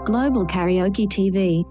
Global Karaoke TV.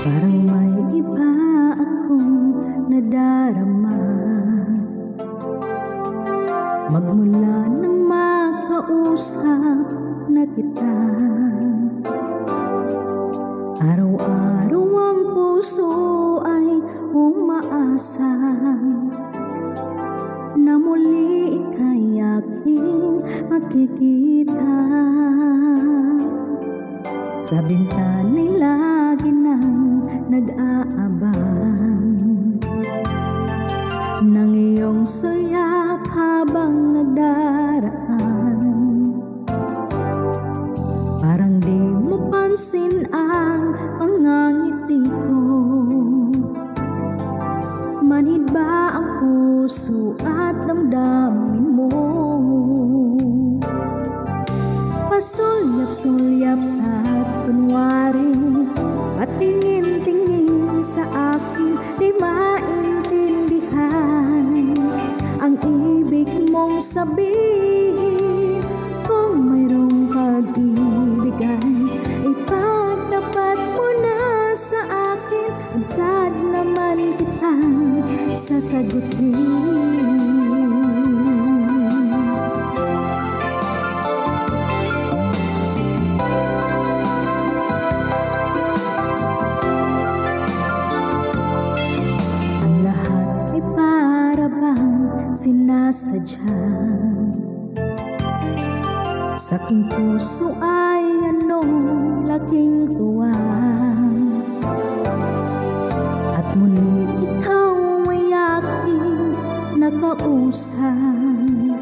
Parang may iba akong nadarama magmula nang makausap na kita. Araw-araw ang puso ay umaasa na muli ika'y aking makikita. Sa bintana'y lagi nang nag-aabang ng iyong sayap habang nagdaraan. Parang di mo pansin ang mga ngiti ko. Manhid ba ang puso at damdamin mo? Pasulyap-sulyap at kunwari patingin-tingin sa akin, di maintindihan ang ibig mong sabihin. Kung mayroong pag-ibigan, ipagtapat mo na sa akin, agad naman kitang sasagutin. Sinasadya sa aking puso ay anong laking tuwa, at muli ikaw ay aking nakausap.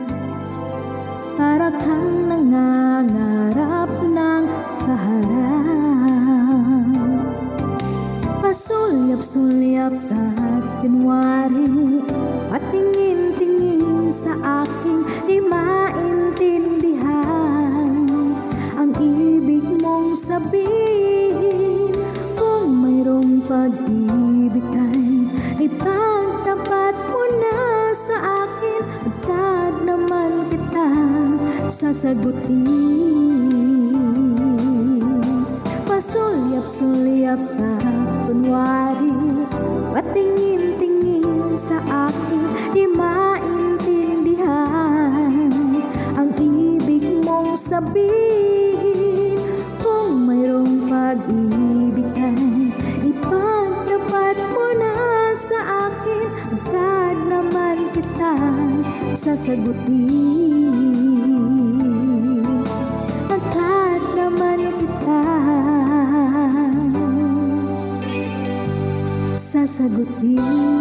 Para kang nangangarap ng kaharap, pasulyap-sulyap at kunwari patingin-tingin sa akin, di maintindihan ang ibig mong sabihin. Kung mayroong pag-ibig kay ipagtapat mo na sa akin, agad naman kitang sasagutin. Pasulyap-sulyap at kunwari patingin-tingin sa akin, di maintindihan ang ibig mong sabihin. Kung mayroong pag-ibig kay ipagtapat mo na sa akin, agad naman kitang sasagutin. Agad naman kitang sasagutin.